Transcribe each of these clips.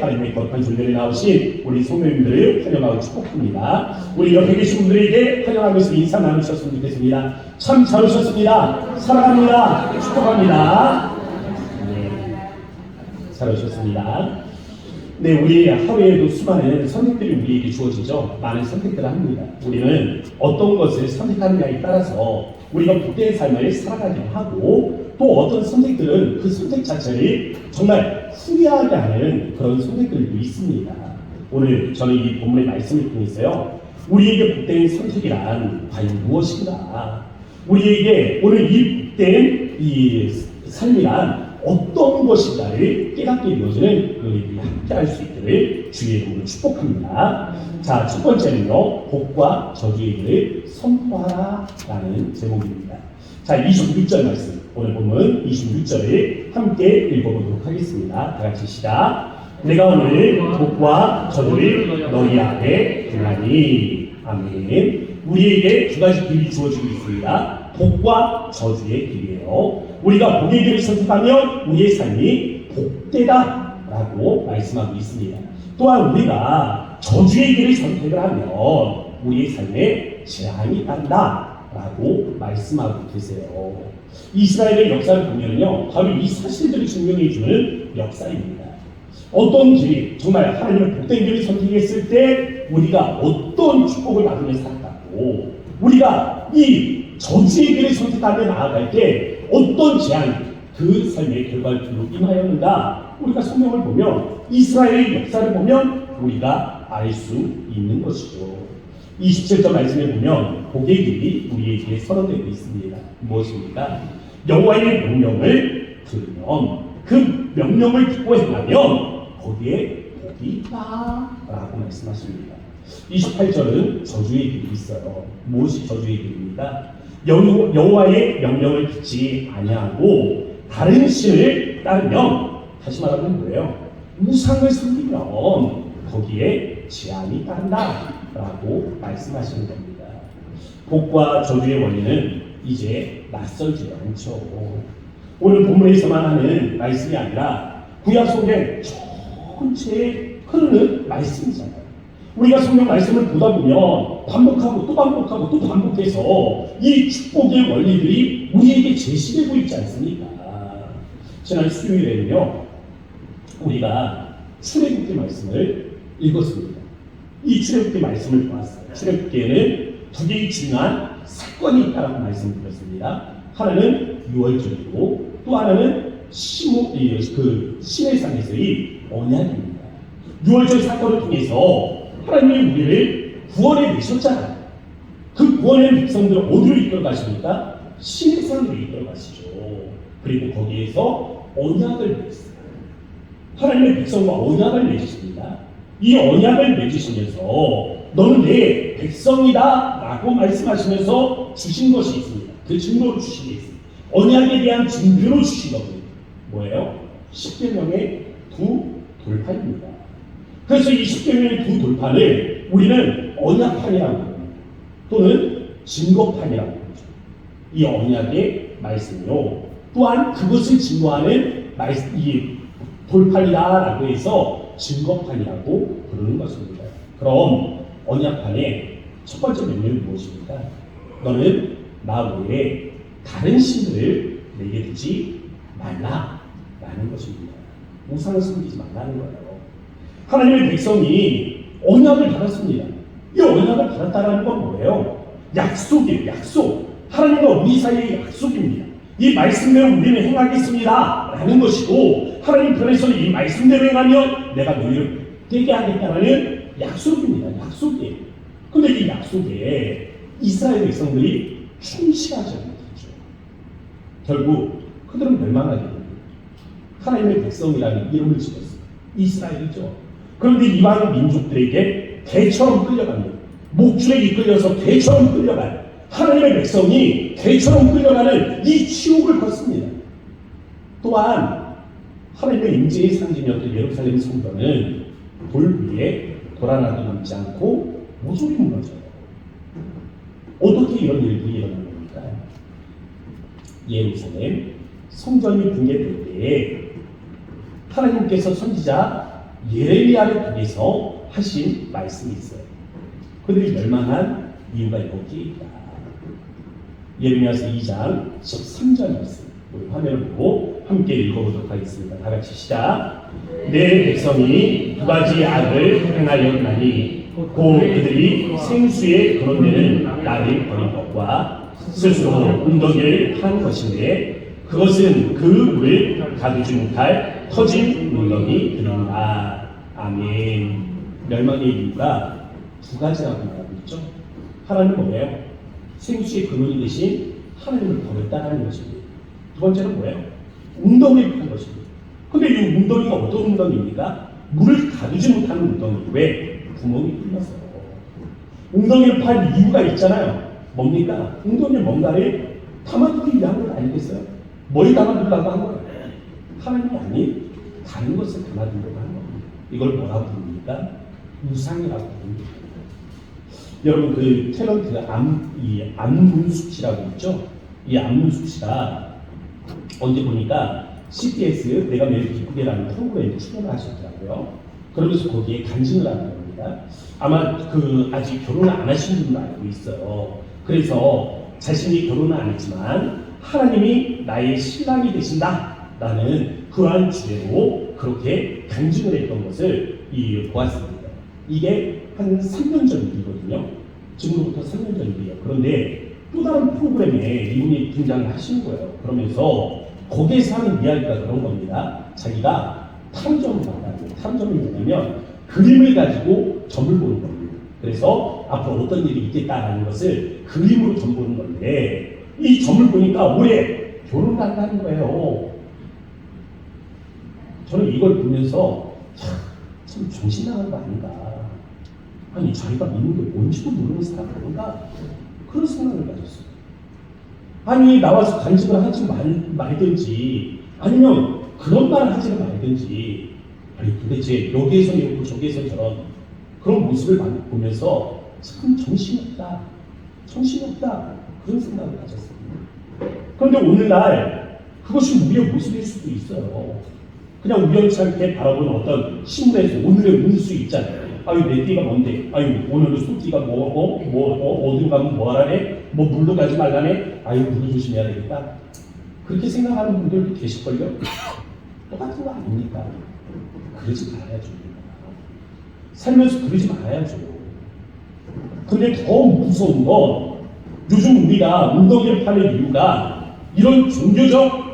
하나님의 거룩한 존재에 나오신 우리 성도님들을 환영하고 축복합니다. 우리 옆에 계신 분들에게 환영하면서 인사 나누셨으면 좋겠습니다. 참 잘 오셨습니다. 사랑합니다. 축복합니다. 네, 잘 오셨습니다. 네, 우리 하루에도 수많은 선택들이 우리에게 주어지죠. 많은 선택들을 합니다. 우리는 어떤 것을 선택하느냐에 따라서 우리가 복된 삶을 살아가기도 하고, 또 어떤 선택들은 그 선택 자체를 정말 후회하게 하는 그런 선택들도 있습니다. 오늘 저는 이 본문의 말씀을 통해서요, 우리에게 복된 선택이란 과연 무엇인가, 우리에게 오늘 이 복된 이 삶이란 어떤 것인가를 깨닫게 되어지는 우리들이 함께 할 수 있기를 주의 이름으로 축복합니다. 자, 첫 번째는요, 복과 저주의 길을 선포하라 라는 제목입니다. 자, 26절 말씀, 오늘 보면 26절을 함께 읽어보도록 하겠습니다. 다 같이 시작. 내가 오늘 복과 저주를 너희 앞에 두나니. 아멘. 우리에게 두 가지 길이 주어지고 있습니다. 복과 저주의 길이에요. 우리가 복의 길을 선택하면 우리의 삶이 복되다 라고 말씀하고 있습니다. 또한 우리가 저주의 길을 선택을 하면 우리의 삶에 재앙이 따른다 라고 말씀하고 계세요. 이스라엘의 역사를 보면요, 바로 이 사실들을 증명해주는 역사입니다. 어떤 길이 정말 하나님의 복된 길을 선택했을 때 우리가 어떤 축복을 받으며 살았고, 우리가 이 저주의 길을 선택하며 나아갈 때 어떤 재앙이 그 삶의 결과를 임하였는가, 우리가 성경을 보면, 이스라엘의 역사를 보면 우리가 알 수 있는 것이죠. 27절 말씀에 보면 복의 길이 우리에게 선언되고 있습니다. 무엇입니까? 여호와의 명령을 들으면, 그 명령을 듣고 행하면 거기에 복이 있다 라고 말씀하십니다. 28절은 저주의 길이 있어요. 무엇이 저주의 길입니까? 여호와의 명령을 듣지 아니하고 다른 신을 따르면, 다시 말하면 뭐예요? 우상을 섬기면 거기에 재앙이 따른다 라고 말씀하시는 겁니다. 복과 저주의 원인은 이제 낯설지도 않죠. 오늘 본문에서만 하는 말씀이 아니라 구약 성경 전체에 흐르는 말씀이잖아요. 우리가 성경 말씀을 보다 보면 반복하고 또 반복하고 또 반복해서 이 축복의 원리들이 우리에게 제시되고 있지 않습니까? 지난 수요일에는요, 우리가 출애굽기 말씀을 읽었습니다. 이 출애굽기 말씀을 보았어요. 출애굽기에는 두 개의 중요한 사건이 있다라고 말씀드렸습니다. 하나는 유월절이고 또 하나는 시내산에서의 언약입니다. 유월절 사건을 통해서 하나님이 우리를 구원해 내셨잖아요. 그 구원의 백성들을 어디로 이끌어 가십니까? 시내산으로 이끌어 가시죠. 그리고 거기에서 언약을 맺었어요. 하나님의 백성과 언약을 맺으십니다. 이 언약을 맺으시면서 너는 내 백성이다 라고 말씀하시면서 주신 것이 있습니다. 그 증거로 주신 게 있습니다. 언약에 대한 증거로 주신 겁니다. 뭐예요? 십계명의 두 돌판입니다. 그래서 이 십계명의 두 돌판을 우리는 언약판이라고 합니다. 또는 증거판이라고 하죠. 이 언약의 말씀이요, 또한 그것을 증거하는 이 돌판이다라고 해서 증거판이라고 부르는 것입니다. 그럼 언약판의 첫 번째 명령은 무엇입니까? 너는 나 외에 다른 신들을 내게 두지 말라라는 것입니다. 우상을 섬기지 말라는 거예요. 하나님의 백성이 언약을 받았습니다. 이 언약을 받았다는 건 뭐예요? 약속이에요. 약속. 하나님과 우리 사이의 약속입니다. 이 말씀대로 우리는 행하겠습니다 라는 것이고, 하나님 편에서는 이 말씀대로 행하면 내가 너희를 되게 하겠다는 약속입니다. 약속이에요. 근데 이 약속에 이스라엘 백성들이 충실하지 못했죠. 결국 그들은 멸망하게 됩니다. 하나님의 백성이라는 이름을 지었어요. 이스라엘이죠. 그런데 이방 민족들에게 개처럼 끌려갑니다. 목줄에 이끌려서 개처럼 끌려가요. 하나님의 백성이 개처럼 끌려가는 이 지옥을 걷습니다. 또한 하나님의 임재의 상징이었던 예루살렘 성전은 돌 위에 돌 하나도 남지 않고 모조리 무너져요. 어떻게 이런 일들이 일어난 겁니까? 예루살렘 성전이 붕괴될 때에 하나님께서 선지자 예레미야를 통해서 하신 말씀이 있어요. 그들이 멸망한 이유가 여기에 있다. 예레미야서 2장 13절 말씀, 우리 화면을 보고 함께 읽어보도록 하겠습니다. 다 같이 시작. 내 백성이 두 가지 악을 행하였나니 곧 그들이 생수에 거론되는 나를 버린 것과 스스로 웅덩이를 판 것인데 그것은 그 물을 가두지 못할 터진 웅덩이 들이니라. 아멘. 멸망의 이유가 두 가지라고 말하고 있죠. 하나는 뭐예요? 생수의 근원이 되신 하나님을 버렸다는 것입니다. 두 번째는 뭐예요? 웅덩이를 판 것입니다. 근데 이 웅덩이가 어떤 웅덩이입니까? 물을 가두지 못하는 웅덩이. 왜? 구멍이 뚫렸어요. 웅덩이를 판 이유가 있잖아요. 뭡니까? 웅덩이에 뭔가를 담아두기 위한 건 아니겠어요? 뭘 담아두려고 한 거예요? 하나님이 아닌 다른 것을 담아두려고 한 겁니다. 이걸 뭐라고 부릅니까? 우상이라고 부릅니다. 여러분 그 탤런트 안문숙 씨라고 있죠? 이 안문숙 씨가 언제 보니까 CBS 내가 매일 기쁘게라는 프로그램에 출연을 하셨더라고요. 그러면서 거기에 간증을 하는 겁니다. 아마 그 아직 결혼을 안 하신 분도 알고 있어요. 그래서 자신이 결혼은 안 했지만 하나님이 나의 신랑이 되신다라는 그러한 주제로 그렇게 간증을 했던 것을 보았습니다. 이게 한 3년 전 일이거든요. 지금부터 3년 전 일이에요. 그런데 또 다른 프로그램에 이분이 등장을 하시는 거예요. 그러면서 거기에서 하는 이야기가 그런 겁니다. 자기가 탐정을 받아요. 탐정이 뭐냐면 그림을 가지고 점을 보는 겁니다. 그래서 앞으로 어떤 일이 있겠다라는 것을 그림으로 점 보는 건데 이 점을 보니까 올해 결혼을 한다는 거예요. 저는 이걸 보면서 참 정신 나간 거 아닌가. 아니 자기가 믿는 게 뭔지도 모르는 사람 아닌가. 그런 생각을 가졌어요. 아니 나와서 간증을 하지 말든지 아니면 그런 말을 하지 말든지 아니 도대체 여기에서 이렇고 저기에서 저런 그런 모습을 보면서 참 정신없다 그런 생각을 가졌습니다. 그런데 오늘날 그것이 우리의 모습일 수도 있어요. 그냥 우연찮게 바라보는 어떤 신문에서 오늘의 운수 있잖아요. 아유 내 띠가 뭔데? 아유 오늘은 소띠가 어디로 가면 뭐 하라네? 뭐 물로 가지 말라네? 아유 물을 조심해야 되겠다. 그렇게 생각하는 분들도 계실걸요? 똑같은 거 아닙니까? 그러지 말아야죠. 살면서 그러지 말아야죠. 근데 더 무서운 건 요즘 우리가 웅덩이를 파는 이유가 이런 종교적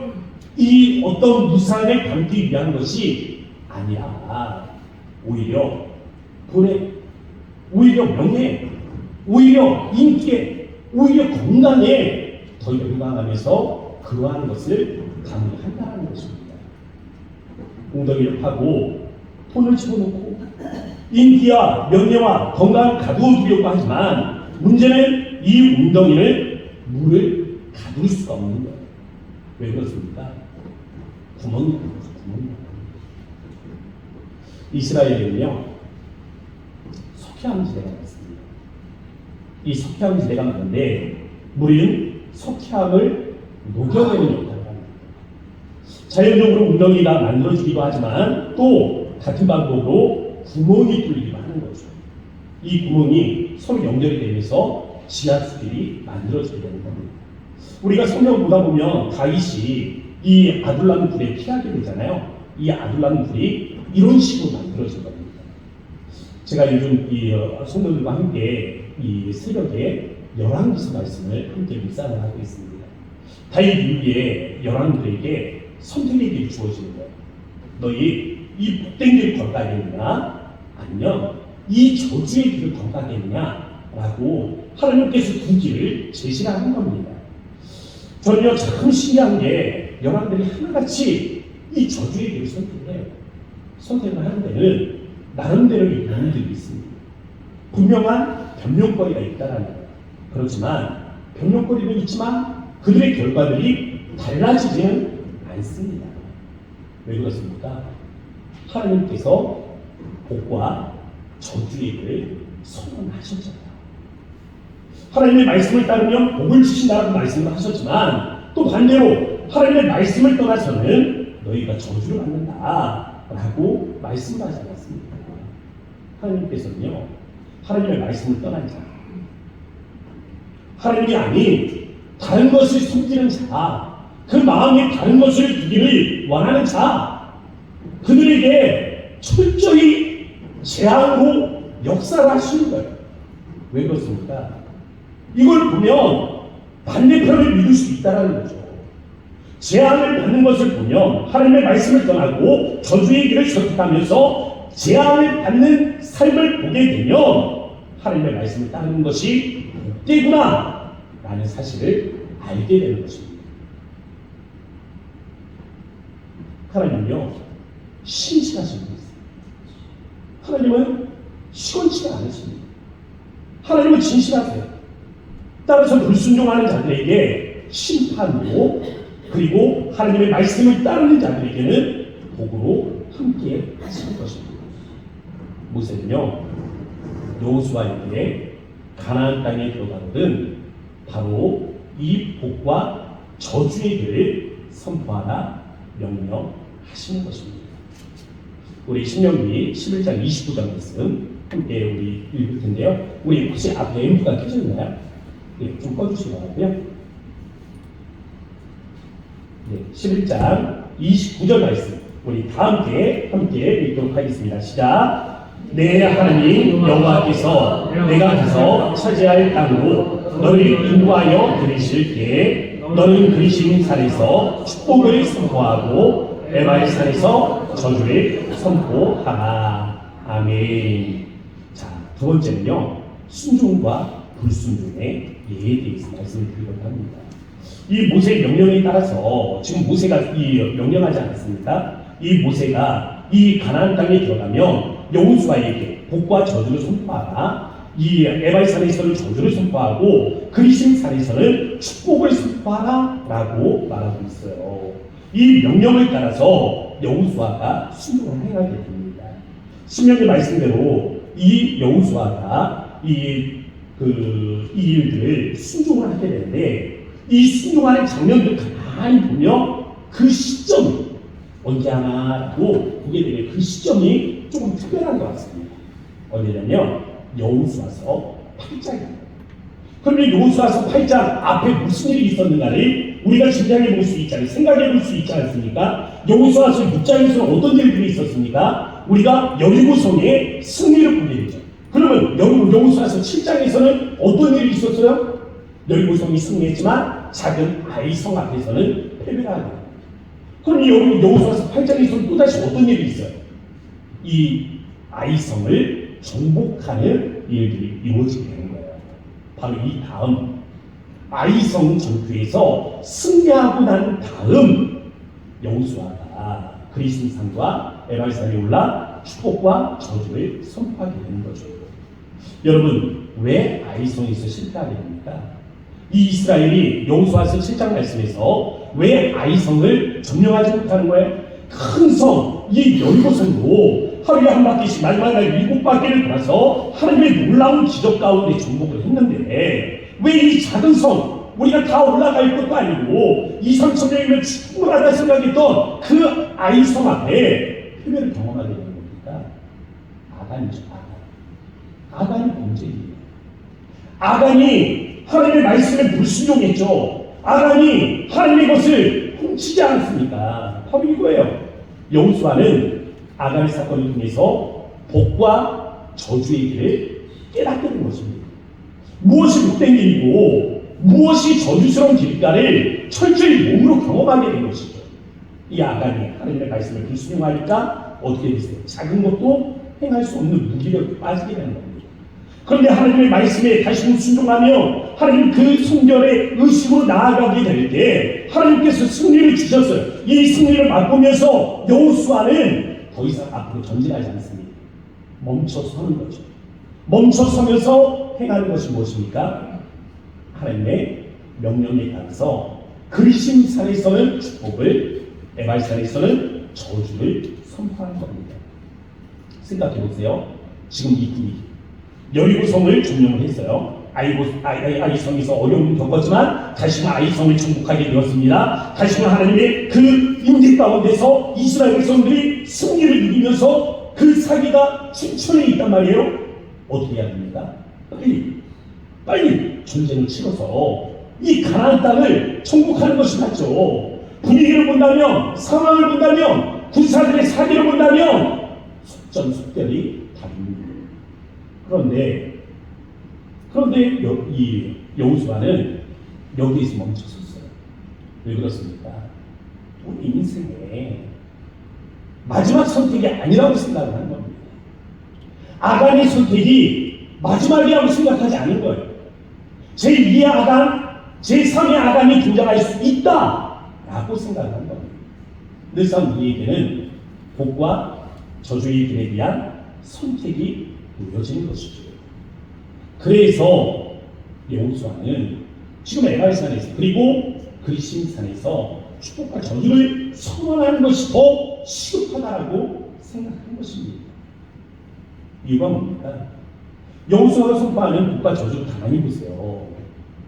이 어떤 무상을 담기 위한 것이 아니라 오히려 돈에, 오히려 명예, 오히려 인기에, 오히려 건강에 더 열광하면서 그러한 것을 담당한다는 것입니다. 웅덩이를 파고 돈을 집어넣고 인기와 명예와 건강을 가두어 두려고 하지만 문제는 이 웅덩이를 물을 가둘 수가 없는 거예요. 왜 그렇습니까? 구멍이 나서 구멍이. 이스라엘에는요 석회암 지대가 있습니다. 이 석회암 지대가 많은데 물은 석회암을 녹여내는 역할을 합니다. 자연적으로 웅덩이가 만들어지기도 하지만 또 같은 방법으로 구멍이 뚫리기도 하는 거죠. 이 구멍이 서로 연결이 되면서 지하수들이 만들어지게 되는 겁니다. 우리가 성경 보다 보면 다윗이 이 아둘람 불에 피하게 되잖아요. 이 아둘람 불이 이런 식으로 만들어진 겁니다. 제가 요즘 이 성도들과 함께 이 새벽에 열왕기서 말씀을 함께 묵상을 하고 있습니다. 다윗 이후에 열왕들에게 선택의 길이 주어지는 거예요. 너희 이 복된 길을 걸어가겠느냐 아니면 이 저주의 길을 걸어가겠느냐 라고 하나님께서 두 길을 제시를 하는 겁니다. 저는요 참 신기한 게 열왕들이 하나같이 이 저주의 길을 선택해요. 선택을 하는 데는 나름대로의 이유들이 있습니다. 분명한 변명거리가 있다는 거예요. 그렇지만 변명거리는 있지만 그들의 결과들이 달라지지는 않습니다. 왜 그렇습니까? 하나님께서 복과 저주의 길을 선언하셨잖아요. 하나님의 말씀을 따르면 복을 주신다고 말씀을 하셨지만 또 반대로 하나님의 말씀을 떠나서는 너희가 저주를 받는다 라고 말씀하지 않았습니까? 하나님께서는요, 하나님의 말씀을 떠난 자, 하나님이 아닌 다른 것을 섬기는 자, 그 마음에 다른 것을 두기를 원하는 자, 그들에게 철저히 재앙으로 역사를 하시는 거예요. 왜 그렇습니까? 이걸 보면 반대편을 믿을 수 있다는 거죠. 재앙을 받는 것을 보면 하나님의 말씀을 떠나고 저주의 길을 선택하면서 재앙을 받는 삶을 보게 되면 하나님의 말씀을 따르는 것이 헛되구나 라는 사실을 알게 되는 것입니다. 하나님은요, 신실하신 분이세요. 하나님은 시원치가 않으십니다. 하나님은 진실하세요. 따라서 불순종하는 자들에게 심판으로, 그리고 하나님의 말씀을 따르는 자들에게는 복으로 함께 하시는 것입니다. 모세는요, 여호수아에게 가나안 땅에 들어가거든 바로 이 복과 저주의 길을 선포하라 명령하시는 것입니다. 우리 신명기 11장 29절 말씀 함께 우리 읽을 텐데요. 우리 혹시 앞에 앰프가 켜졌나요? 네, 좀 꺼주시기 바라고요. 네, 11장 29절 말씀 우리 다 함께 읽도록 하겠습니다. 시작. 내 하나님 여호와께서 내가 가서 차지할 땅으로 너를 인도하여 들이실 때 너는 그리심 산에서 축복을 선포하고 에바의 산에서 저주를 선포하라. 아멘. 자, 두 번째는요, 순종과 불순종의 예에 대해서 말씀을 드리려고 합니다. 이 모세의 명령에 따라서 지금 모세가 이 명령하지 않았습니까? 이 모세가 이 가나안 땅에 들어가면 여호수아에게 복과 저주를 선포하라. 이 에바의 산에서는 저주를 선포하고 그리심 산에서는 축복을 선포하라 라고 말하고 있어요. 이 명령을 따라서 여호수아가 순종을 행하게 됩니다. 신명기 말씀대로 이 여호수아가 이 일들을 순종을 하게 되는데, 이 순종하는 장면들 가만히 보면 그 시점이 언제 하나라고 보게 되면 그 시점이 조금 특별한 것 같습니다. 언제냐면 여호수아서 8장입니다. 그러면 여호수아서 8장 앞에 무슨 일이 있었는가를 우리가 진지하게 볼 수 있잖아요. 생각해 볼 수 있지 않습니까? 여호수아서 6장에서는 어떤 일들이 있었습니까? 우리가 여리고성의 승리를 보게 되죠. 그러면 여호수아서 7장에서는 어떤 일이 있었어요? 여리고성이 승리했지만 작은 아이성 앞에서는 패배를 하게 됩니다. 그럼 여호수아서 8장에서는 또다시 어떤 일이 있어요? 이 아이성을 정복하는 일들이 이루어지게 되는 거예요. 바로 이 다음 아이성 전투에서 승리하고 난 다음 여호수아가 그리심산과 에발산에 올라 축복과 저주를 선포하게 되는 거죠. 여러분, 왜 아이성에서 실패하게 됩니까? 이 이스라엘이 여호수아서 7장 말씀에서 왜 아이성을 점령하지 못하는 거예요? 큰 성, 이 여리고성도 하루에 한 바퀴씩 마지막 날 7바퀴를 돌아서 하나님의 놀라운 기적 가운데 정복을 했는데, 왜 이 작은 성, 우리가 다 올라갈 것도 아니고 2,3천 명이면 충분하다 생각했던 그 아이성 앞에 패배를 경험하게 되는 겁니까? 아간이죠. 아간이 범죄이에요. 아간이 하나님의 말씀에 불순종했죠. 아간이 하나님의 것을 훔치지 않았습니까? 바로 이거예요. 여호수아는 아간의 사건을 통해서 복과 저주의 길을 깨닫게 된 것입니다. 무엇이 복된 길이고 무엇이 저주스러운 길일까를 철저히 몸으로 경험하게 된 것이죠. 이 아간이 하나님의 말씀을 불순종하니까 어떻게 되세요? 작은 것도 행할 수 없는 무기력에 빠지게 되는 겁니다. 그런데 하나님의 말씀에 다시 순종하며 하나님 그 성결의 의식으로 나아가게 될 때 하나님께서 승리를 주셨어요. 이 승리를 맛보면서 여호수아는 더 이상 앞으로 전진하지 않습니다. 멈춰서는 거죠. 멈춰서면서 행하는 것이 무엇입니까? 하나님의 명령에 따라서 그리심산에서는 축복을, 에발산에서는 저주를 선포하는 겁니다. 생각해 보세요. 지금 이 둘이 여리고성을 점령을 했어요. 아이성에서 어려움을 겪었지만 다시는 아이성을 정복하게 되었습니다. 다시는 하나님의 그 임재 가운데서 이스라엘 백성들이 승리를 이루면서 그 사기가 춘천에 있단 말이에요. 어떻게 해야 됩니까? 빨리 전쟁을 치러서 이 가나안 땅을 정복하는 것이 맞죠. 분위기를 본다면, 상황을 본다면, 군사들의 사기를 본다면 속전속결이 다릅니다. 그런데 이 여호수아는 여기에서 멈췄었어요. 왜 그렇습니까? 우리 인생에 마지막 선택이 아니라고 생각을 하는 겁니다. 아간의 선택이 마지막이라고 생각하지 않은 거예요. 제2의 아간, 제3의 아간이 등장할 수 있다라고 생각을 한 겁니다. 늘상 우리에게는 복과 저주의 길에 대한 선택이 놓여지는 것이죠. 그래서 여호수아는 지금 에바의 산에서 그리고 그리심 산에서 축복과 저주를 선언하는 것이 더 시급하다라고 생각한 것입니다. 이유가 뭡니까? 여호수아가 선포하는 복과 저주를 가만히 보세요.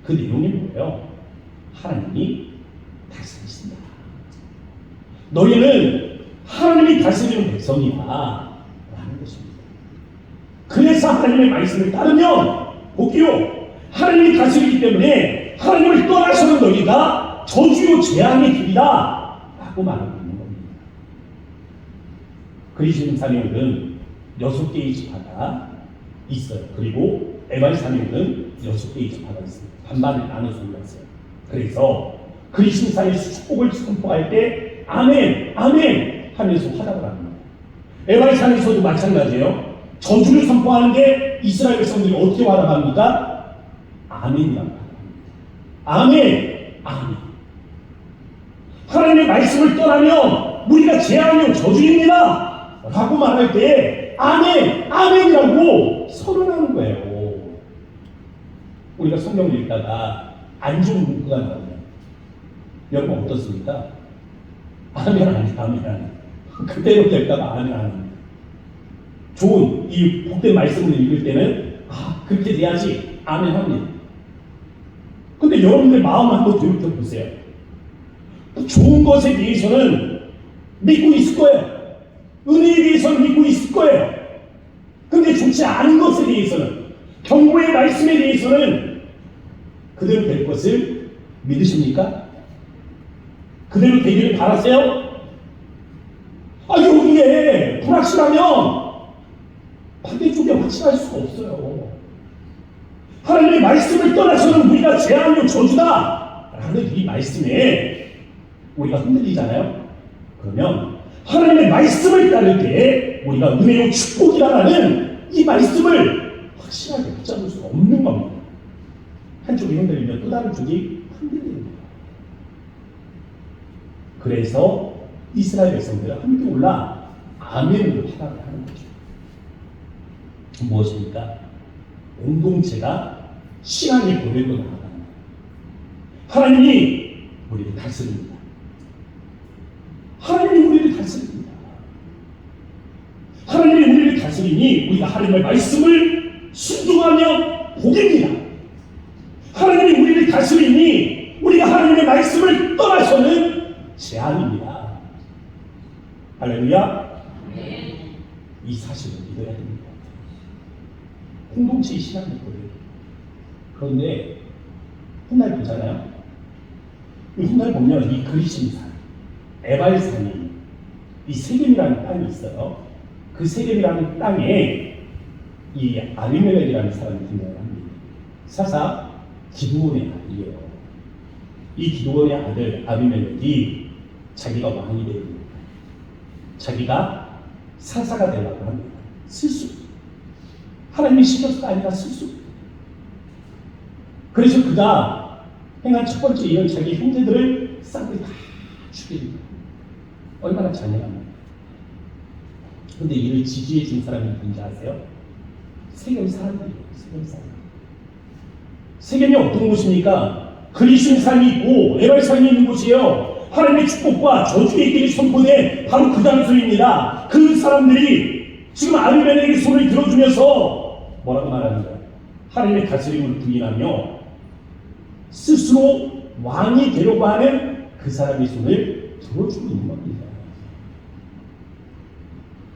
그 내용이 뭐예요? 하나님이 다스리신다. 너희는 하나님이 다스리는 백성이다 라는 것입니다. 그래서 하나님의 말씀을 따르면 복이요, 하나님이 다스리기 때문에 하나님을 떠나서는 너희가 저주요 재앙의 길이다 라고 말하고 있는 겁니다. 그리심 산에는 6개의 지파가 있어요. 그리고 에바의 산에는 6개의 지파가 있습니다. 반반을 나눠서 올랐어요. 그래서 그리심 산에서 축복을 선포할 때 아멘 아멘 하면서 화답을 합니다. 에바의 산에서도 마찬가지예요. 저주를 선포하는데 이스라엘 백성들이 어떻게 화답합니까? 아멘이라고 합니다. 아멘 아멘. 하나님의 말씀을 떠나면 우리가 재앙이요 저주입니다 라고 말할 때 아멘 아멘이라고 선언하는 거예요. 우리가 성경을 읽다가 안 좋은 문구가 나오면 여러분 어떻습니까? 아멘 아멘 그대로 될까봐 아멘 아멘. 좋은 이 복된 말씀을 읽을 때는 그렇게 돼야지 아멘 합니다. 근데 여러분들 마음 한번 돌이켜 보세요. 좋은 것에 대해서는 믿고 있을 거예요. 은혜에 대해서는 믿고 있을 거예요. 근데 좋지 않은 것에 대해서는, 경고의 말씀에 대해서는 그대로 될 것을 믿으십니까? 그대로 되기를 바라세요? 여기에 불확실하면 반대쪽에 확실할 수가 없어요. 하나님의 말씀을 떠나서는 우리가 재앙이요 저주다 라는 이 말씀에 우리가 흔들리잖아요. 그러면 하나님의 말씀을 따를 때 우리가 은혜요 축복이라는 이 말씀을 확실하게 붙잡을 수 없는 겁니다. 한쪽이 흔들리면 또 다른 쪽이 흔들리는 거예요. 그래서 이스라엘 백성들은 함께 올라 아멘으로 화답을 하는 거죠. 무엇입니까? 공동체가 신앙의 고백으로 나아가는 거예요. 하나님이 우리를 다스립니다. 하나님이 우리를 다스립니다. 하나님이 우리를 다스리니 우리가 하나님의 말씀을 순종하며 복입니다. 하나님이 우리를 다스리니 우리가 하나님의 말씀을 떠나서는 재앙입니다. 할렐루야. 이 사실을 믿어야 됩니다. 공동체의 신앙의 고백. 그런데 훗날 보잖아요. 훗날 보면 이 그리심산, 에발산이 이 세겜이라는 땅이 있어요. 그 세겜이라는 땅에 이 아비멜렉이라는 사람이 등장을 합니다. 사사 기드온의 아들이에요. 이 기드온의 아들 아비멜렉이 자기가 왕이 됩니다. 자기가 사사가 되려고 합니다. 실수. 하나님이 시켜서가 아니라 실수. 그래서 그가 행한 첫 번째 일은 자기 형제들을 쌍둥이 다 죽입니다. 얼마나 잔인합니까? 그런데 이를 지지해 준 사람이 누군지 아세요? 세겜 사람들이에요. 세겜 사람. 세겜이 어떤 곳입니까? 그리심산이 있고 에발산이 있는 곳이에요. 하나님의 축복과 저주의 길이 선포된 바로 그 장소입니다. 그 사람들이 지금 아비멜렉의 손을 들어주면서 뭐라고 말하는 거예요? 하나님의 다스림을 부인하며 스스로 왕이 되려고 하는 그 사람의 손을 들어주고 있는 겁니다.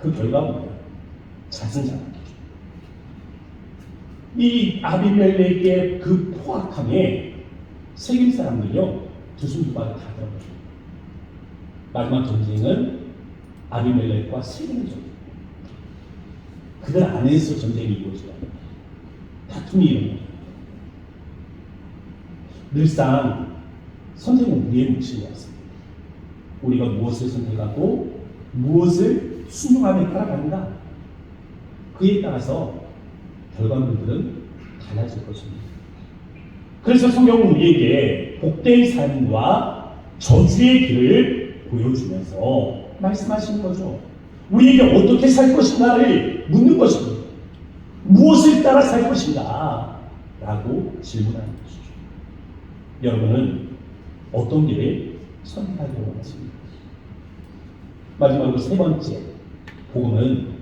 그 결과가 뭐예요? 자승자답이죠. 이 아비멜렉의 그 포악함에 세겜 사람들이요 두순두바를 다 들어가요. 마지막 전쟁은 아비멜렉과 세겜의 전쟁. 그들 안에서 전쟁이 이루어져요. 다툼이 일어나요. 늘상 선택은 우리의 몫이었습니다. 우리가 무엇을 선택하고 무엇을 순종하며 따라가는가, 그에 따라서 결과물들은 달라질 것입니다. 그래서 성경은 우리에게 복된 삶과 저주의 길을 보여주면서 말씀하시는 거죠. 우리에게 어떻게 살 것인가를 묻는 것입니다. 무엇을 따라 살 것인가? 라고 질문하는 것이죠. 여러분은 어떤 길을 선택하기로 원하십니까? 마지막으로 세 번째, 복음은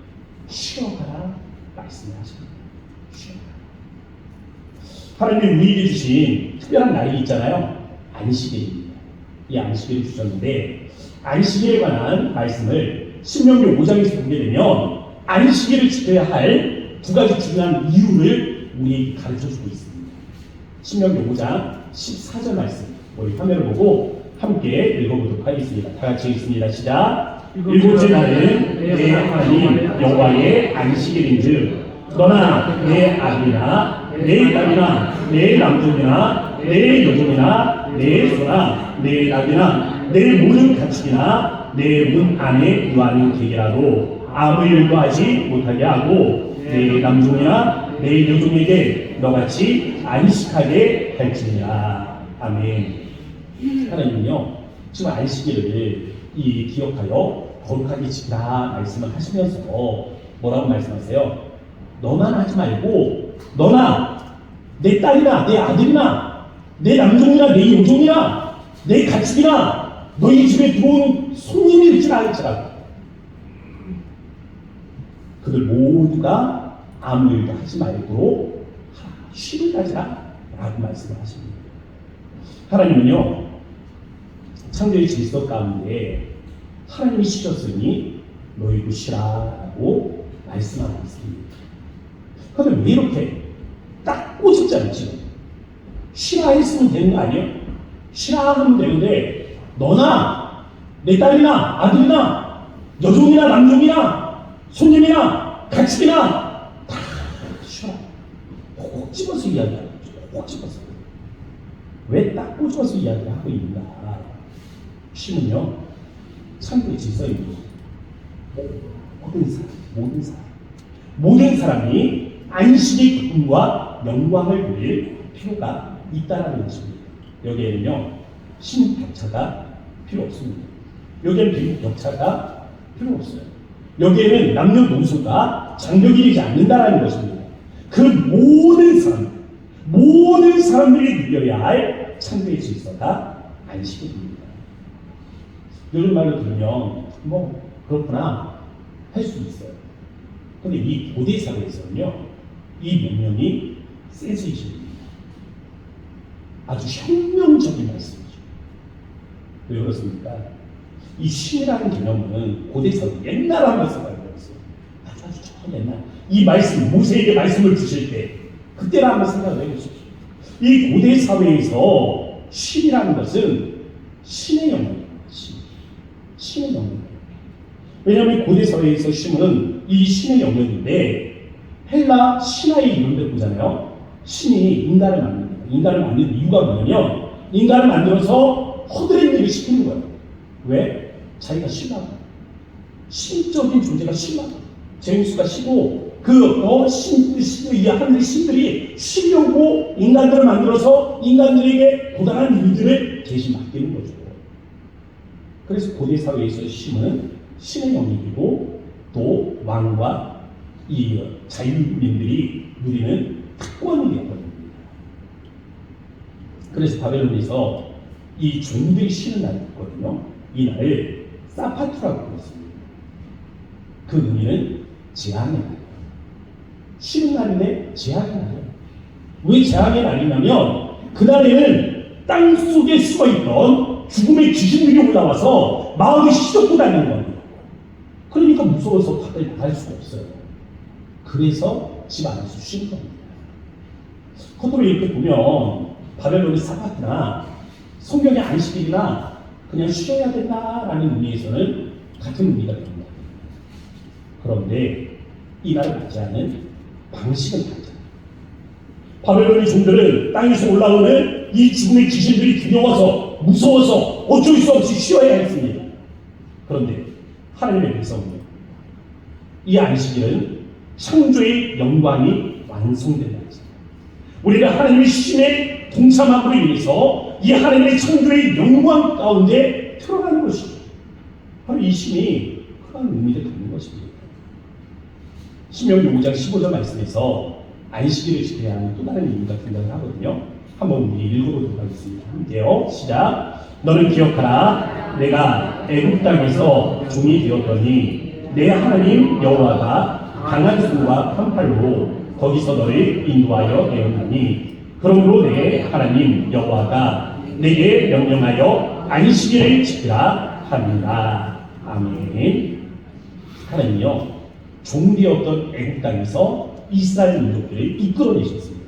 쉬어가라 말씀을 하십니다. 쉬어가라. 하나님이 우리에게 주신 특별한 날이 있잖아요. 안식일입니다. 이 안식일을 주셨는데 안식일에 관한 말씀을 신명기 5장에서 보게 되면 안식일을 지켜야 할 두 가지 중요한 이유를 우리에게 가르쳐주고 있습니다. 신명기 5장 14절 말씀, 우리 화면을 보고 함께 읽어보도록 하겠습니다. 다 같이 읽습니다. 시작. 일곱째 날은 내 하나님 여호와의 안식일인즉 너나 내 아들이나 내 딸이나 내 남종이나 내 여종이나 내 소나 내 낙이나 내 모든 가축이나 내 문 안에 유하는 개라도 아무 일도 하지 못하게 하고 내 남종이나 내 여종에게 너같이 안식하게 할지니라. 아멘. 하나님은요 지금 안식일을 기억하여 거룩하게 지키라 말씀을 하시면서 뭐라고 말씀하세요? 너만 하지 말고 너나 내 딸이나 내 아들이나 내 남종이나 내 여종이나 내 가축이나 너희 집에 들어온 손님일지라 할지라도 그들 모두가 아무 일도 하지 말고 쉬를 가지라 라고 말씀을 하십니다. 하나님은요 창조의 질서 가운데 하나님이 쉬셨으니 너희도 쉬라라고 말씀하고 있습니다. 그런데 왜 이렇게 딱 꼬집잖아요. 지금 쉬라 했으면 되는 거 아니에요? 쉬라 하면 되는데 너나 내 딸이나 아들이나 여종이나 남종이나 손님이나 가축이나 다 쉬라. 꼭 집어서 이야기하는 거죠. 꼭 집어서. 왜 딱 꼬집어서 이야기를 하고 있는가? 쉼은요 창조의 질서입니다. 모든 사람이 안식의 기쁨과 영광을 누릴 필요가 있다라는 것입니다. 여기에는요 신 격차가 필요 없습니다. 여기에는 비록 격차가 필요 없어요. 여기에는 남녀노소가 장벽이 되지 않는다라는 것입니다. 그 모든 사람들이 누려야 할 창조의 질서가 안식입니다. 이런 말로 들으면 뭐 그렇구나 할 수 있어요. 그런데 이 고대 사회에서는요 이 명령이 센세이션입니다. 아주 혁명적인 말씀이죠. 왜 그렇습니까? 이 쉼이라는 개념은 고대 사회 옛날 한번 생각해봤어요. 아주 저 옛날 이 말씀 모세에게 말씀을 주실 때 그때를 한번 생각을 해보십시오. 이 고대 사회에서 쉼이라는 것은 신의 영역입니다. 신의 영역. 왜냐하면 고대 사회에서 쉼은 이 신의 영역인데 헬라 신화의 이론들 보잖아요. 신이 인간을 만듭니다. 인간을 만든 이유가 뭐냐면 인간을 만들어서 허드렛 일을 시키는 거예요. 왜? 자기가 쉬라고. 신적인 존재가 쉬라고. 제우스가 쉬고 이 하늘의 신들이 쉬려고 인간들을 만들어서 인간들에게 고단한 일들을 대신 맡기는 거죠. 그래서 고대 사회에서 쉼은 신의 영역이고 또 왕과 이 자유민들이 누리는 특권이 되어버립니다. 그래서 바벨론에서 이 종들이 쉬는 날이 있거든요. 이 날을 사파투라고 불렀습니다. 그 의미는 재앙의 날이에요. 쉬는 날인데 재앙의 날이에요. 왜 재앙의 날이냐면 그날에는 땅 속에 숨어있던 죽음의 귀신들이 올라와서 마을을 휘젓고 다니는 겁니다. 그러니까 무서워서 가까이 나갈 수가 없어요. 그래서 집 안에서 쉬는 겁니다. 겉으로 이렇게 보면 바벨론의 사바트나 성경의 안식일이나 그냥 쉬어야 된다라는 의미에서는 같은 의미가 됩니다. 그런데 이 날을 맞이하는 방식은 다르죠. 바벨론의 종들은 땅에서 올라오는 이 죽음의 귀신들이 두려워서 무서워서 어쩔 수 없이 쉬어야 했습니다. 그런데 하나님의 백성은요, 이 안식일은 창조의 영광이 완성된다. 우리가 하나님의 신의 동참함으로 인해서 이 하나님의 창조의 영광 가운데 들어가는 것이죠. 바로 이 신이 그런 의미를 갖는 것입니다. 신명기 5장 15절 말씀에서 안식일을 지켜야 하는 또 다른 의미가 등장을 하거든요. 한번 우리 읽어보도록 하겠습니다. 함께요. 시작. 너는 기억하라. 내가 애굽 땅에서 종이 되었더니 내 하나님 여호와가 강한 손과 판팔로 거기서 너를 인도하여 내었나니 그러므로 내 하나님 여호와가 내게 명령하여 안식일을 지키라 합니다. 아멘. 하나님이요, 종되었던 애굽 땅에서 이스라엘 민족들을 이끌어내셨습니다.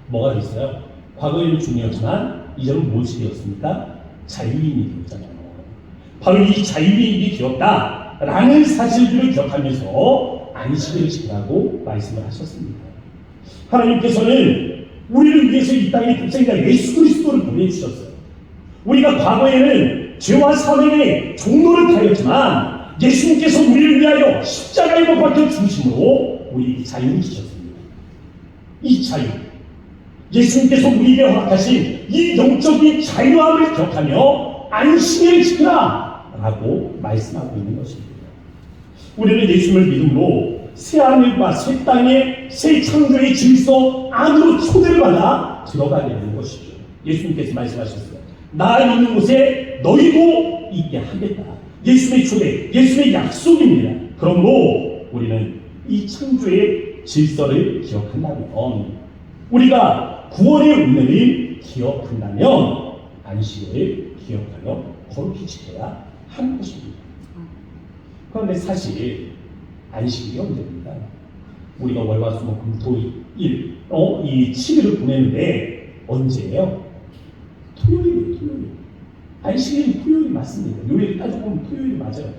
뭐가 됐어요? 과거에는 종이었지만 이제는 무엇이 되었습니까? 자유인이 되었잖아요. 바로 이 자유인이 되었다라는 사실들을 기억하면서 안식일을 지키라고 말씀을 하셨습니다. 하나님께서는 우리를 위해서 이 땅에 독생자 예수 그리스도를 보내주셨어요. 우리가 과거에는 죄와 사망의 종로를 타였지만 예수님께서 우리를 위하여 십자가에 못 박혀 죽으심으로 우리에게 자유를 주셨습니다. 이 자유, 예수님께서 우리에게 허락하신 이 영적인 자유함을 기억하며 안식일을 지키라 라고 말씀하고 있는 것입니다. 우리는 예수님을 믿음으로 새 하늘과 새 땅의 새 창조의 질서 안으로 초대를 받아 들어가게 되는 것이죠. 예수님께서 말씀하셨어요. 나 있는 곳에 너희도 있게 하겠다. 예수님의 초대, 예수님의 약속입니다. 그러므로 우리는 이 창조의 질서를 기억한다면, 우리가 구원의 은혜를 기억한다면 안식일을 기억하여 거룩히 지켜야 하는 것입니다. 그런데 사실 안식일이 언제입니까? 우리가 월화수목금토일 이 7일을 보내는데 언제예요? 토요일이에요. 토요일. 안식일은 토요일이 맞습니다. 요일 따져보면 토요일이 맞아요.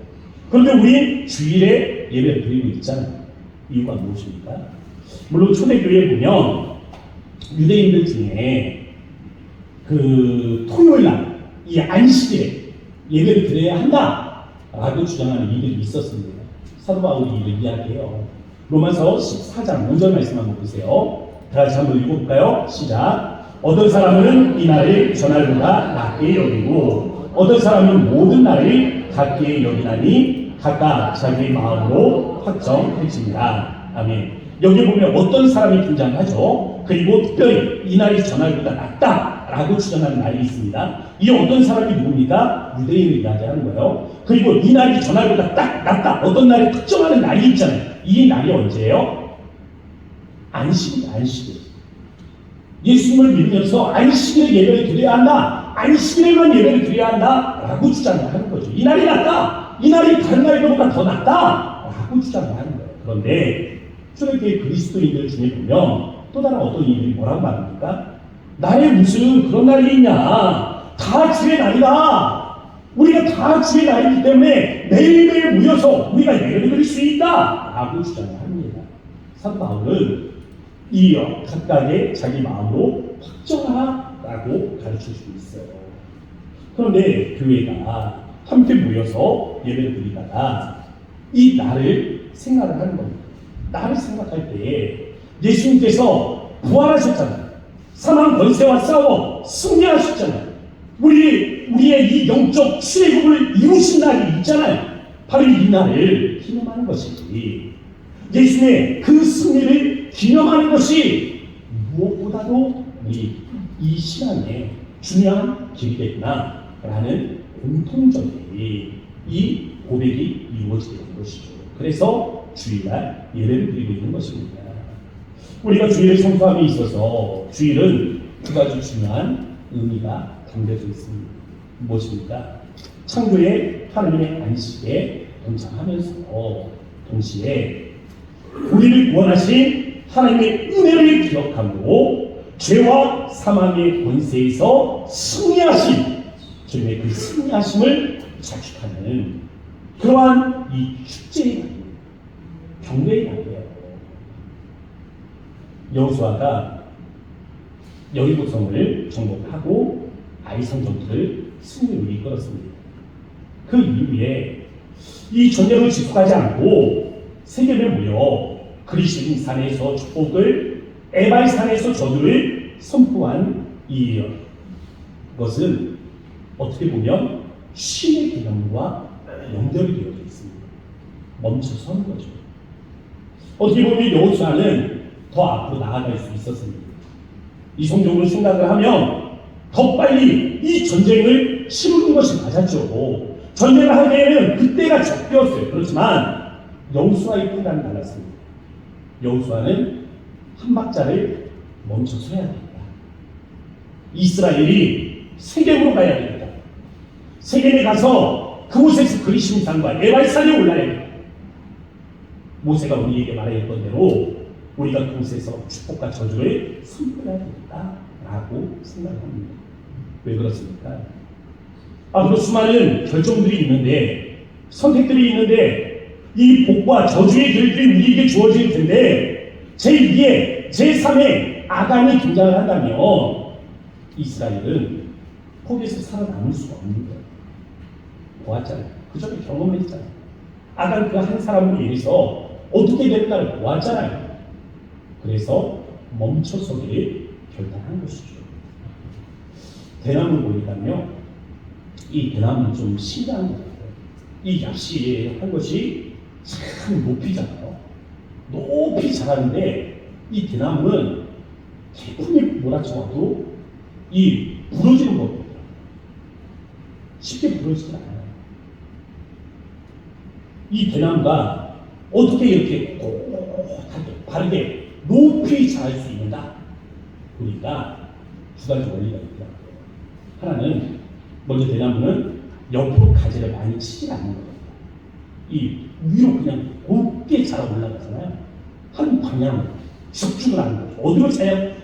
그런데 우린 주일에 예배를 드리고 있잖아요. 이유가 무엇입니까? 물론 초대교회에 보면 유대인들 중에 그 토요일날 이 안식일에 예배를 드려야 한다라고 주장하는 이들이 있었습니다. 사도 바울이 이를 이야기해요. 로마서 14장 5절 말씀 한번 보세요. 다 같이 한번 읽어볼까요? 시작. 어떤 사람은 이 날을 전날보다 낮게 여기고 어떤 사람은 모든 날을 같게 여기나니 각각 자기 마음으로 확정할지니라. 아멘. 여기 보면 어떤 사람이 등장하죠. 그리고 특별히 이 날이 전날보다 낫다라고 주장하는 날이 있습니다. 이 어떤 사람이 누굽니까? 유대인을 이야기하는 거예요. 그리고 이 날이 전날보다 딱 낫다. 어떤 날이 특정하는 날이 있잖아요. 이 날이 언제예요? 안식일, 안식일. 예수님을 믿으면서 안식일에 예배를 드려야 한다. 안식일에만 예배를 드려야 한다. 라고 주장을 하는 거죠. 이 날이 낫다. 이 날이 다른 날보다 더 낫다. 라고 주장을 하는 거예요. 그런데 초대교회 그리스도인들 중에 보면 또 다른 어떤 이들이 뭐라고 말합니까? 날에 무슨 그런 날이 있냐. 다 주의 날이다. 우리가 다 주의 날이기 때문에 매일매일 모여서 우리가 예배를 드릴 수 있다. 라고 주장을 합니다. 사도 바울은 이 각각의 자기 마음으로 확정하라고 가르쳐주고 있어요. 그런데 교회가 함께 모여서 예배를 드리다가 이 날을 생각을 하는 겁니다. 나를 생각할 때 예수님께서 부활하셨잖아요. 사망 권세와 싸워 승리하셨잖아요. 우리의 이 영적 출애굽을 이루신 날이 있잖아요. 바로 이 날을 기념하는 것이지, 예수님의 그 승리를 기념하는 것이 무엇보다도 우리 이 신앙의 중요한 길이겠구나 라는 공통적인 이 고백이 이루어지게 된 것이죠. 그래서 주일날 예배를 드리고 있는 것입니다. 우리가 주일을 성수함에 있어서 주일은 두 가지 중요한 의미가 담겨져 있습니다. 무엇입니까? 창조의 하나님의 안식에 동참하면서 동시에 우리를 구원하신 하나님의 은혜를 기억함으로 죄와 사망의 권세에서 승리하신 주님의 그 승리하심을 자축하는 그러한 이 축제의 경배의 날이에요. 여호수아가 여리고성을 정복하고 아이성 전투를 승리로 이끌었습니다. 그 이후에 이 전쟁을 지속하지 않고 세계를 모여 그리시린 산에서 축복을 에바의 산에서 저주를 선포한 이것은 어떻게 보면 신의 기념과 연결이 되어 있습니다. 멈춰선 거죠. 어떻게 보면 여호수아는 더 앞으로 나아갈 수 있었습니다. 이성적으로 생각을 하면 더 빨리 이 전쟁을 치르는 것이 맞았죠. 전쟁을 하기에는 그때가 적기였어요. 그렇지만 여호수아의 판단은 달랐습니다. 여호수아는 한 박자를 멈춰서 해야 됩니다. 이스라엘이 세겜으로 가야 됩니다. 세겜에 가서 그곳에서 그리심 산과 에바의 산에 올라야 됩니다. 모세가 우리에게 말했던 대로 우리가 그곳에서 축복과 저주를 선포해야 된다라고 생각합니다. 왜 그렇습니까? 앞으로 수많은 결정들이 있는데, 선택들이 있는데, 이 복과 저주의 길들이 우리에게 주어질 텐데, 제2의, 제3의 아간이 등장을 한다면 이스라엘은 거기에서 살아남을 수가 없는 거예요. 보았잖아요. 그 전에 경험했잖아요. 아간 그 한 사람으로 인해서 어떻게 될까를 보았잖아요. 그래서 멈춰서기를 결단한 것이죠. 대나무를 보니까요, 이 대나무는 좀 신기한 거예요. 이 얍시 한 것이 참 높이 자라요. 높이 자라는데 이 대나무는 태풍이 몰아쳐와도 이 부러지는 겁니다. 쉽게 부러지지 않아요. 이 대나무가 어떻게 이렇게 꼿하게 바르게 높이 자랄 수 있는가? 그러니까 두 가지 원리가 있더라고요. 하나는 먼저 대나무는 옆으로 가지를 많이 치지 않는 거예요. 이 위로 그냥 곱게 자라 올라가잖아요. 한 방향으로 집중을 하는 거죠. 어디로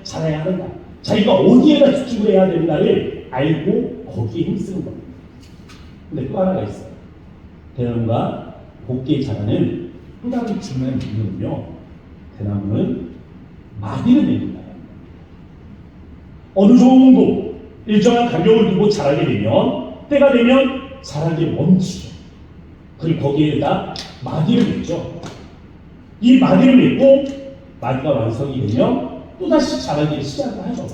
자라야 하는가? 자기가 어디에다 집중을 해야 되는가를 알고 거기에 힘쓰는 겁니다. 근데 또 하나가 있어요. 대나무가 곱게 자라는 또 다른 중요한 이유는요, 대나무는 마디를 냅니다. 어느 정도 일정한 간격을 두고 자라게 되면, 때가 되면 자라기 멈추죠. 그리고 거기에다 마디를 맺죠. 이 마디를 맺고 마디가 완성이 되면 또다시 자라기를 시작을 하죠.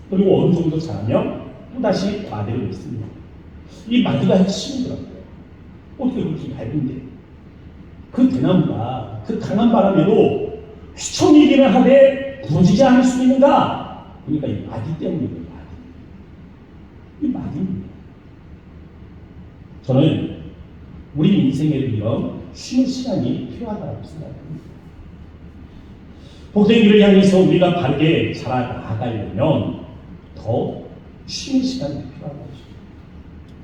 그리고 어느 정도 자라면 또다시 마디를 맺습니다. 이 마디가 핵심이더라고요. 어떻게 그렇게 얇은데 그 대나무가 그 강한 바람에도 휘청이기는 하되 부러지지 않을 수 있는가? 그러니까 이 마디 때문입니다. 이 마디입니다. 저는 우리 인생에도 이런 쉬는 시간이 필요하다고 생각합니다. 복된 길을 향해서 우리가 바르게 자라나가려면 더 쉬는 시간이 필요한 거죠.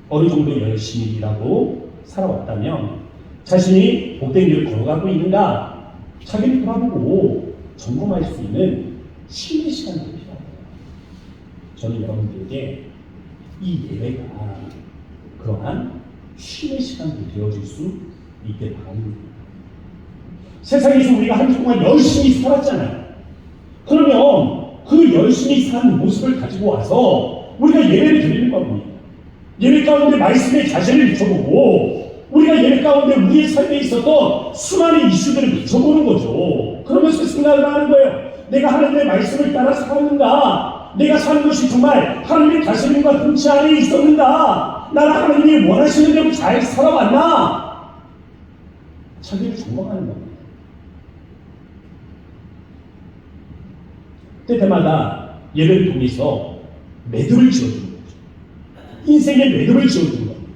어느 정도 열심히 일하고 살아왔다면 자신이 복된 길을 걸어가고 있는가 자기를 돌아보고 점검할 수 있는 쉬는 시간이 필요합니다. 저는 여러분들에게 이 예배가 그러한 쉬는 시간이 되어질 수 있게 바랍니다. 세상에서 우리가 한 주 동안 열심히 살았잖아요. 그러면 그 열심히 산 모습을 가지고 와서 우리가 예배를 드리는 겁니다. 예배 가운데 말씀에 자신을 비춰보고 우리가 예배 가운데 우리의 삶에 있었던 수많은 이슈들을 비춰보는 거죠. 그러면서 생각을 하는 거예요. 내가 하나님의 말씀을 따라 살았는가? 내가 사는 것이 정말 하나님의 다스림과 통치 안에 있었는가? 나는 하나님이 원하시는 대로 잘 살아왔나? 자기를 점검하는 겁니다. 때때마다 예배를 통해서 매듭을 지어주는 거죠. 인생의 매듭을 지어주는 겁니다.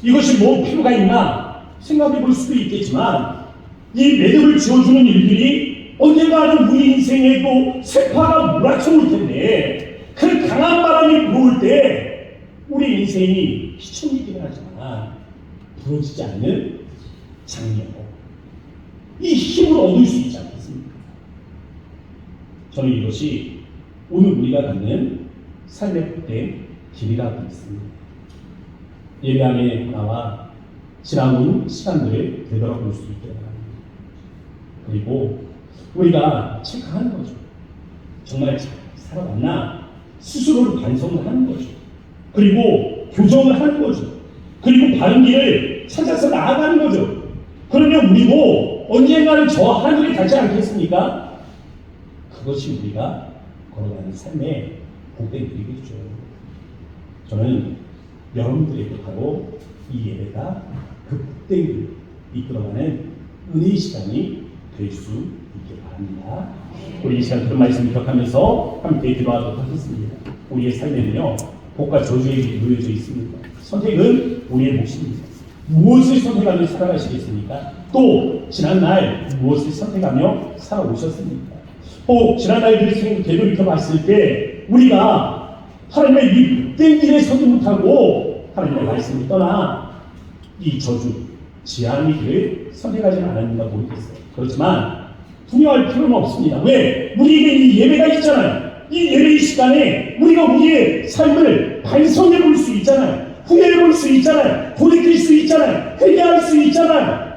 이것이 뭐 필요가 있나 생각해 볼 수도 있겠지만 이 매듭을 지어주는 일들이 언젠가는 우리 인생에도 세파가 몰아쳐올 텐데 그 강한 바람이 불어올 때 우리 인생이 피천이긴 하지만 부러지지 않는 장려, 이 힘을 얻을 수 있지 않겠습니까? 저는 이것이 오늘 우리가 갖는 삶의 복된 길이라고 믿습니다. 예배 안에 나와 지나온 시간들을 되돌아볼 수 있게 바랍니다. 그리고 우리가 체크하는 거죠. 정말 잘 살아왔나? 스스로를 반성을 하는 거죠. 그리고 교정을 하는 거죠. 그리고 바른 길을 찾아서 나아가는 거죠. 그러면 우리도 언젠가는 저 하늘에 닿지 않겠습니까? 그것이 우리가 걸어가는 삶의 복된 길이겠죠. 저는 여러분들에게 바로 이 예배가 그 복된 길을 이끌어가는 은혜의 시간이 될 수 있게 바랍니다. 우리 이 시간 그런 말씀을 기억하면서 함께 기도하도록 하겠습니다. 우리의 삶에는요, 복과 저주에 놓여져 있습니다. 선택은 우리의 몫입니다. 무엇을 선택하며 살아가시겠습니까? 또 지난날 무엇을 선택하며 살아오셨습니까? 또 지난날들의 생을 되돌이켜 봤을 때 우리가 하나님의 이 복된 길에 서지 못하고 하나님의 말씀을 떠나 이 저주, 지향의 길을 선택하지 않았는가 모르겠어요. 그렇지만 두려워할 필요는 없습니다. 왜? 우리에게 이 예배가 있잖아요. 이 예배의 시간에 우리가 우리의 삶을 반성해 볼 수 있잖아요. 후회해 볼 수 있잖아요. 돌이킬 수 있잖아요. 회개할 수 있잖아요.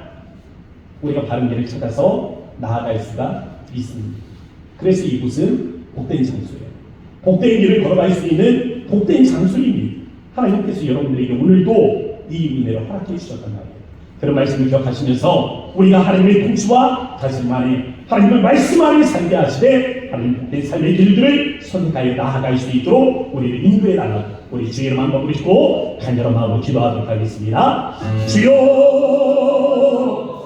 우리가 바른 길을 찾아서 나아갈 수가 있습니다. 그래서 이곳은 복된 장소예요. 복된 길을 걸어갈 수 있는 복된 장소입니다. 하나님께서 여러분들에게 오늘도 이 은혜를 허락해 주셨단 말이에요. 그런 말씀을 기억하시면서 우리가 하나님의 통치와 다스림 안에 하나님의 말씀 안에 살게 하시되 하나님 복된 삶의 길들을 선택하여 나아갈 수 있도록 우리를 인도해 달라고 우리 주의 이름 한번 부르시고 간절한 마음으로 기도하도록 하겠습니다. 주여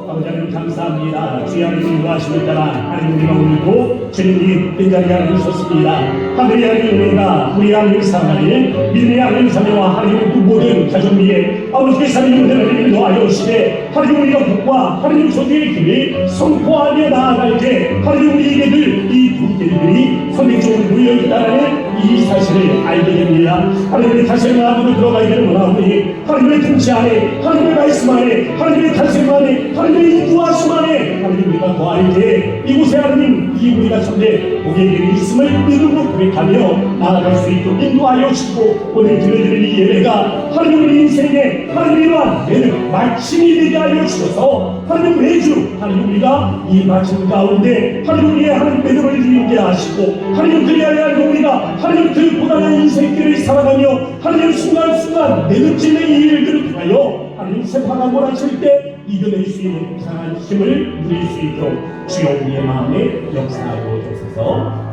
아버지 하나님 감사합니다. 주의 하나님 인도하심을 따라 하나님 우리가 오늘도 주님이 복된 자리에 앉으셨습니다. 하늘의 하나님 우리가 우리 하나님 사랑하는 믿음의 하나님 자녀와 하나님 그 모든 가정 위에 아버지께서 하나님을 인도하여 오시되 하나님 우리가 복과 하나님 저주의 길을 선포하며 나아갈 때 하나님 우리에게 늘 이 두 길들이 선택적으로 놓여있다는 이 사실을 알게 됩니다. 하나님의 다스림 안으로 들어가야 되는 원하오니 하나님의 통치 안에 하나님의 말씀 안에 하나님의 다스림 안에 하나님의 인도하심 안에 하나님 우리가 거할 때 이곳에 하나님 이 우리가 전대 복의 길이 있음을 믿음으로 고백하며 나아갈 수 있도록 인도하여 주시고 오늘 드려드리는 이 예배가 하나님 우리 인생의 하나님의 내는 마침이 되게 하여 주셔서 하나님 매주 하나님 우리가 이 마침 가운데 하나님 우리의 하나님 매듭을 이루게 하시고 하나님 그리하여 우리가 하나님 그 고단한 인생길을 살아가며 하나님 순간순간 매듭지는 이 일들을 통하여 하나님 세파가 몰아칠 때 이겨낼 수 있는 강한 힘을 누릴 수 있도록 주여 우리의 마음에 역사하여 주소서.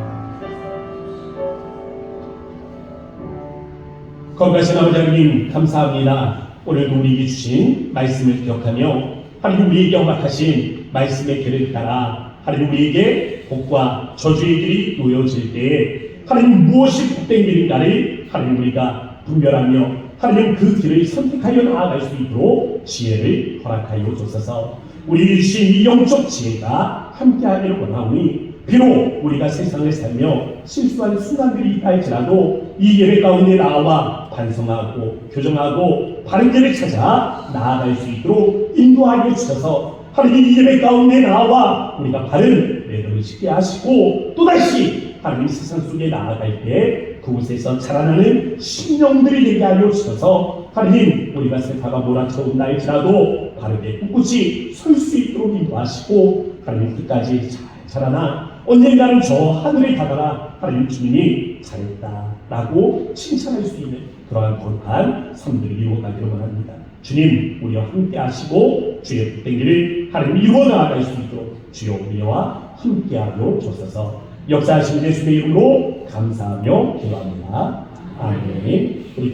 거룩하신 아버지 하나님 감사합니다. 오늘도 우리에게 주신 말씀을 기억하며 하나님 우리에게 허락하신 말씀의 길을 따라 하나님 우리에게 복과 저주의 길이 놓여질 때에 하나님 무엇이 복된 길인가를 하나님 우리가 분별하며 하나님 그 길을 선택하여 나아갈 수 있도록 지혜를 허락하여 주소서. 우리에게 주신 이 영적 지혜가 함께하기를 원하오니 비록 우리가 세상을 살며 실수하는 순간들이 있다 할지라도 이 예배 가운데 나와 반성하고 교정하고 바른 길을 찾아 나아갈 수 있도록 인도하여 주셔서 하나님 이 예배 가운데 나와 우리가 바른 매듭을 짓게 하시고 또다시 하나님 세상 속에 나아갈 때 그곳에서 자라나는 심령들이 되게 하여 주셔서 하나님 우리가 세타가 몰아쳐온다 할지라도 바르게 꿋꿋이 설 수 있도록 인도하시고 하나님 끝까지 잘 자라나 언젠가는 저 하늘에 다다라 하나님 주님이 잘했다 라고 칭찬할 수 있는 그러한 거룩한 삶들을 이루어가기를 원합니다. 주님 우리와 함께 하시고 주의 복된 길을 하나님 이루어 나아갈 수 있도록 주여 우리와 함께하여 주소서. 역사하신 예수의 이름으로 감사하며 기도합니다. 아멘. 우리